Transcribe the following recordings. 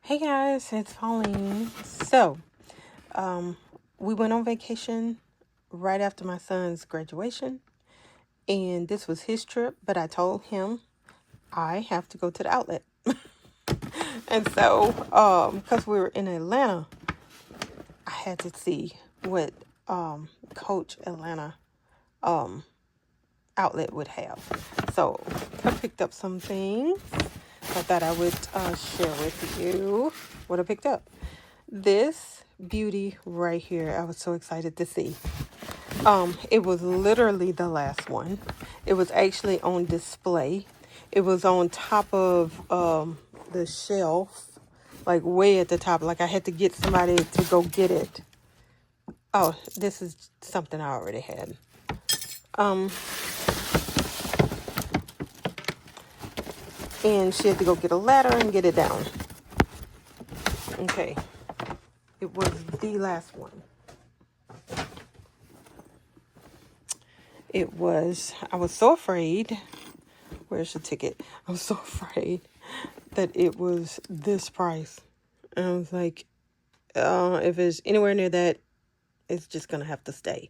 Hey guys, it's Pauline. So, we went on vacation right after my son's graduation, and this was his trip, but I told him I have to go to the outlet. And so, because we were in Atlanta, I had to see what Coach Atlanta outlet would have. So, I picked up some things. I thought I would share with you what I picked up. This beauty right here, I was so excited to see. It was literally the last one. It was actually on display. It was on top of the shelf, like way at the top. Like I had to get somebody to go get it. Oh, this is something I already had. And she had to go get a ladder and get it down. Okay. It was the last one. I was so afraid. Where's the ticket? I was so afraid that it was this price. And I was like, if it's anywhere near that, it's just going to have to stay.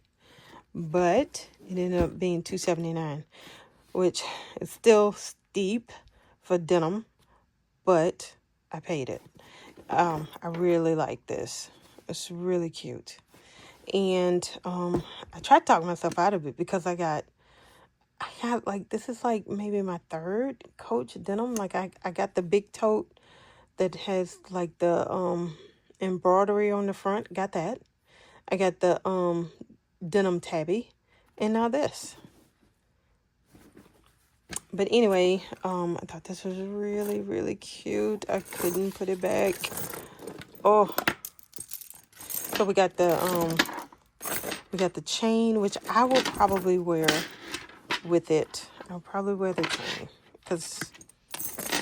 But it ended up being $2.79, which is still steep for denim, but I paid it. I really like this. It's really cute. And I tried to talk myself out of it because I got like, this is like maybe my third Coach denim. Like I got the big tote that has like the embroidery on the front. Got that. I got the denim tabby, and now this. But anyway, I thought this was really, really cute. I couldn't put it back. Oh, so we got the chain, which I will probably wear with it. I'll probably wear the chain because,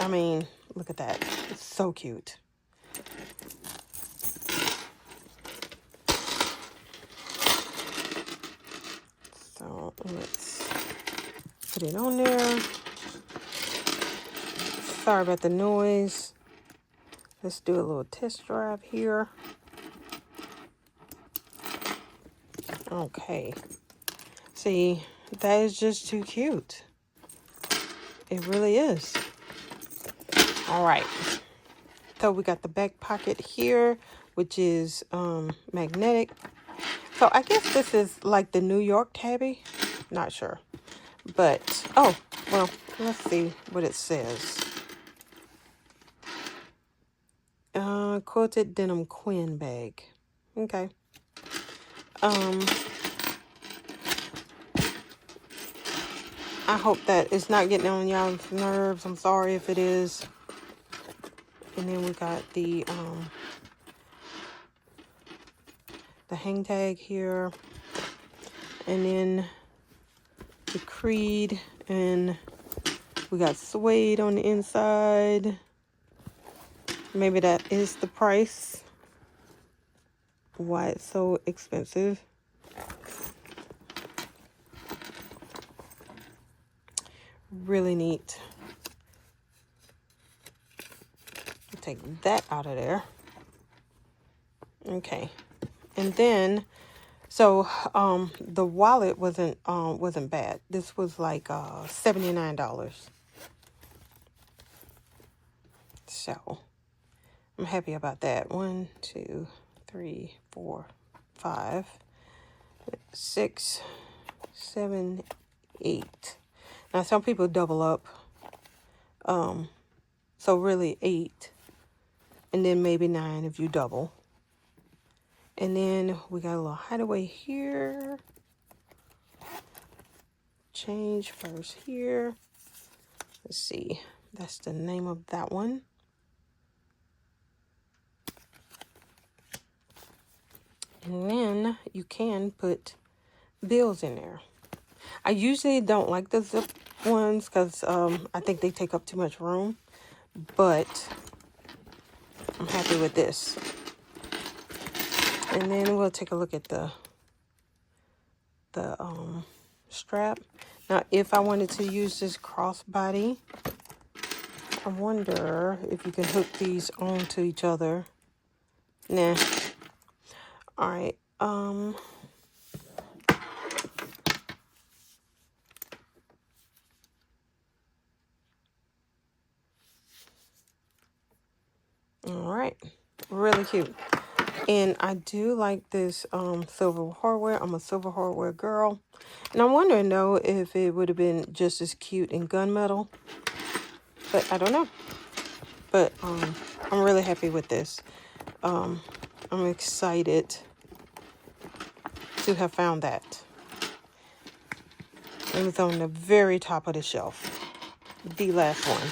I mean, look at that. It's so cute. So let's put it on there. Sorry about the noise. Let's do a little test drive here. Okay. See, that is just too cute. It really is. All right. So we got the back pocket here, which is magnetic. So I guess this is like the New York tabby. Not sure. But, oh, well, let's see what it says. Quilted denim Quinn bag. Okay. I hope that it's not getting on y'all's nerves. I'm sorry if it is. And then we got the hang tag here. And then the creed. And we got suede on the inside. Maybe that is the price. Why it's so expensive. Really neat. Take that out of there. Okay. And then, so the wallet wasn't bad. This was like $79. So I'm happy about that. 1, 2, 3, 4, 5, 6, 7, 8. Now some people double up. So really 8. And then maybe 9 if you double. And then we got a little hideaway here. Change first here. Let's see. That's the name of that one. And then you can put bills in there. I usually don't like the zip ones because I think they take up too much room. But I'm happy with this. And then we'll take a look at the strap. Now, if I wanted to use this crossbody, I wonder if you can hook these onto each other. Nah. All right. All right. Really cute. And I do like this silver hardware. I'm a silver hardware girl. And I'm wondering, though, if it would have been just as cute in gunmetal. But I don't know. But I'm really happy with this. I'm excited to have found that. It was on the very top of the shelf. The last one.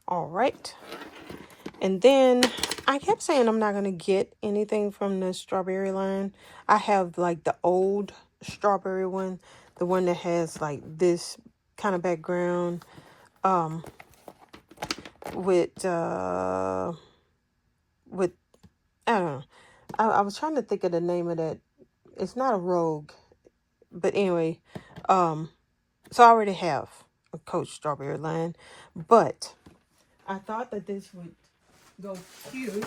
All right. And then I kept saying I'm not going to get anything from the strawberry line. I have like the old strawberry one. The one that has like this kind of background. With I don't know. I was trying to think of the name of that. It's not a Rogue. But anyway, so I already have a Coach strawberry line. But I thought that this would go cute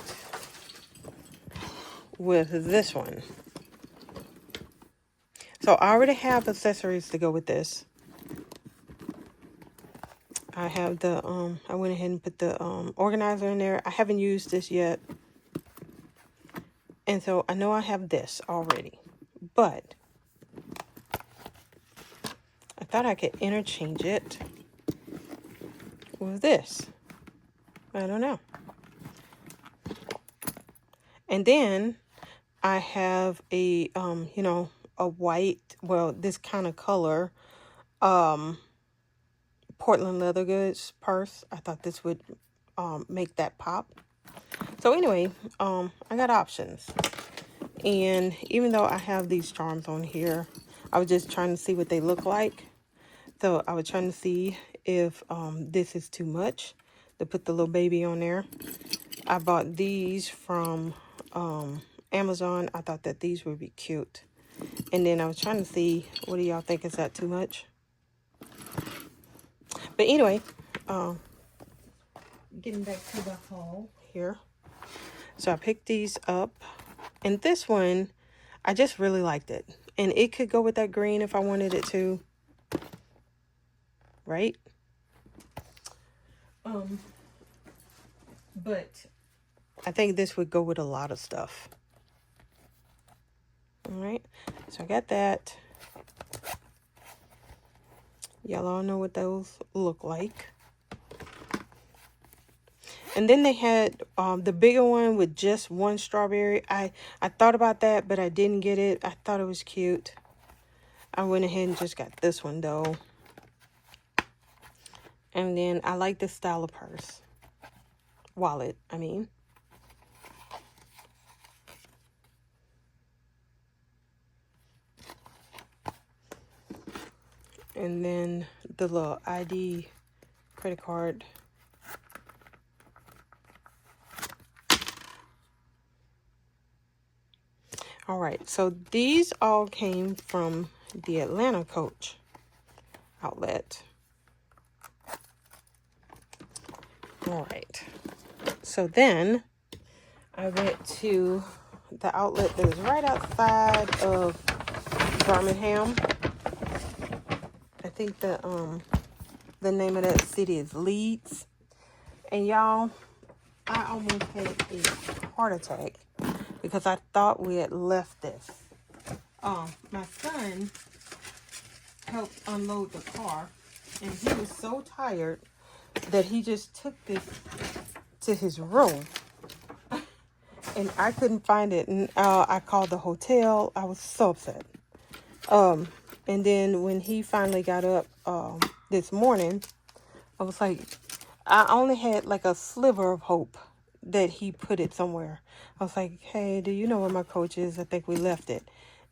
with this one. So I already have accessories to go with this. I have the I went ahead and put the organizer in there. I haven't used this yet. And so I know I have this already. But I thought I could interchange it with this. I don't know. And then I have a you know, a white, well, this kind of color Portland leather goods purse. I thought this would make that pop. So anyway, I got options. And even though I have these charms on here, I was just trying to see what they look like. So I was trying to see if this is too much to put the little baby on there. I bought these from Amazon. I thought that these would be cute. And then I was trying to see, what do y'all think? Is that too much? But anyway, getting back to the haul here. So I picked these up. And this one, I just really liked it. And it could go with that green if I wanted it to. Right? But I think this would go with a lot of stuff. All right. So I got that. Y'all all know what those look like. And then they had the bigger one with just one strawberry. I thought about that, but I didn't get it. I thought it was cute. I went ahead and just got this one, though. And then I like this style of purse. Wallet, I mean. And then the little ID credit card. All right, so these all came from the Atlanta Coach outlet. All right, so then I went to the outlet that is right outside of Birmingham. I think the name of that city is Leeds. And y'all, I almost had a heart attack because I thought we had left this. My son helped unload the car, and he was so tired that he just took this to his room. And I couldn't find it. And I called the hotel. I was so upset. And then when he finally got up this morning, I was like, I only had like a sliver of hope that he put it somewhere. I was like, hey, do you know where my Coach is? I think we left it.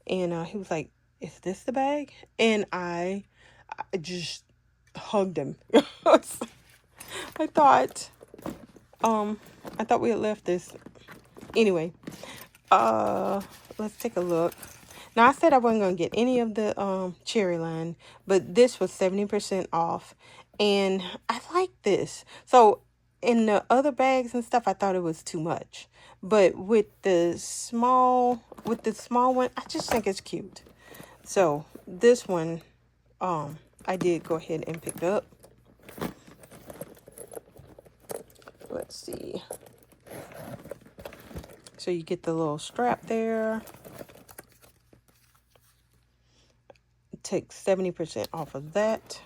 And he was like, is this the bag? And I just hugged him. I thought we had left this. Anyway, let's take a look. Now, I said I wasn't going to get any of the cherry line, but this was 70% off. And I like this. So in the other bags and stuff, I thought it was too much. But with the small one, I just think it's cute. So this one, I did go ahead and pick up. Let's see. So you get the little strap there. Take 70% off of that.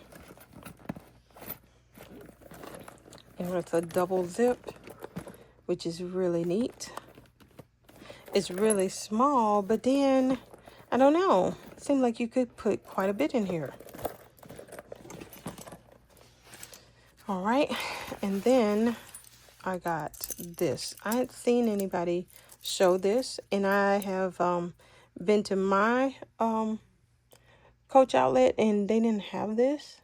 And it's a double zip, which is really neat. It's really small, but then, I don't know. It seemed like you could put quite a bit in here. All right, and then I got this. I hadn't seen anybody show this, and I have been to my Coach outlet, and they didn't have this.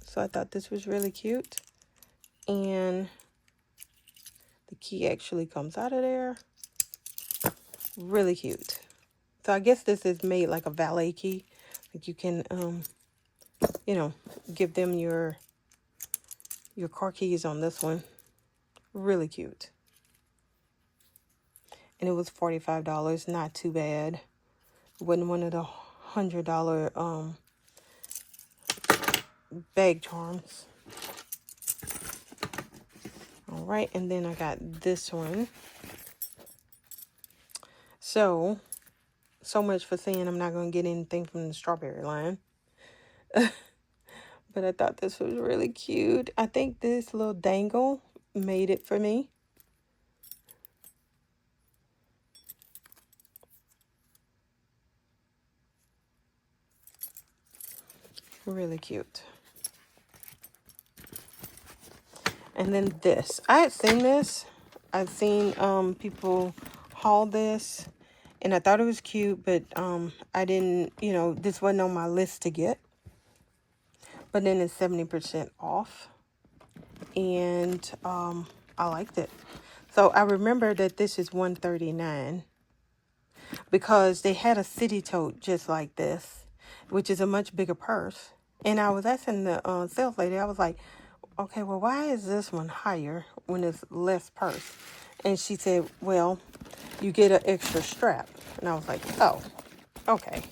So I thought this was really cute. And the key actually comes out of there. Really cute. So I guess this is made like a valet key. Like you can, you know, give them your car keys on this one. Really cute. And it was $45. Not too bad. It wasn't one of the $100 bag charms. All right, and then I got this one. So much for saying I'm not going to get anything from the strawberry line. But I thought this was really cute. I think this little dangle made it for me. Really cute. And then this. I had seen this. I've seen people haul this. And I thought it was cute, but I didn't, this wasn't on my list to get. But then it's 70% off. And I liked it. So I remember that this is $139 because they had a city tote just like this, which is a much bigger purse. And I was asking the sales lady, I was like, okay, well, why is this one higher when it's less purse? And she said, well, you get an extra strap. And I was like, oh, okay.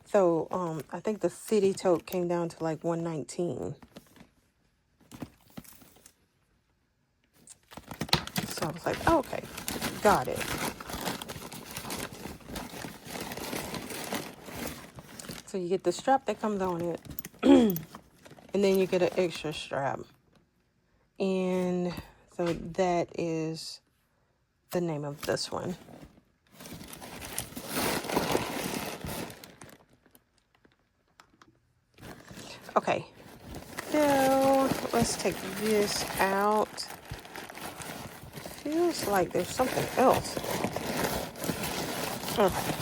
So I think the city tote came down to like $119. So I was like, oh, okay, got it. So you get the strap that comes on it, and then you get an extra strap. And so that is the name of this one. Okay, now let's take this out. Feels like there's something else. Okay.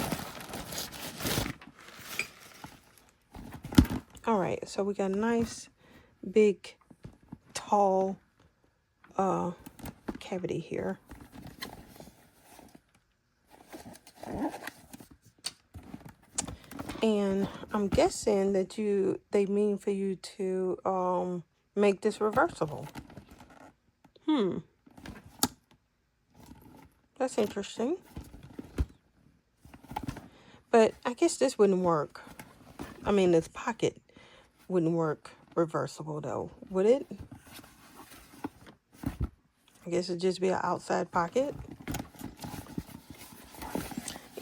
All right, so we got a nice, big, tall cavity here. And I'm guessing that they mean for you to make this reversible. That's interesting. But I guess this wouldn't work. I mean, this pocket wouldn't work reversible though, would it? I guess it'd just be an outside pocket.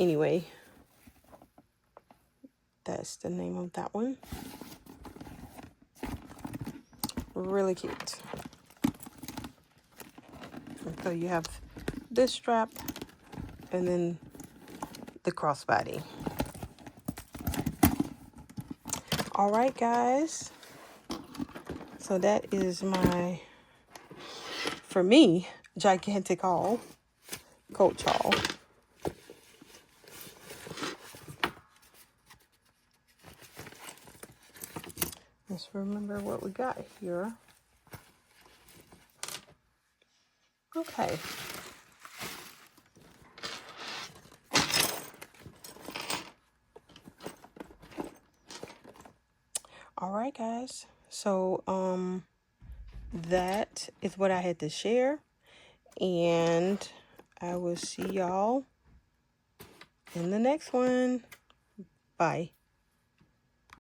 Anyway, that's the name of that one. Really cute. So you have this strap and then the crossbody. All right, guys. So that is my, for me, gigantic haul, Coach haul. Let's remember what we got here. Okay. All right, guys. So, that is what I had to share. And I will see y'all in the next one. Bye.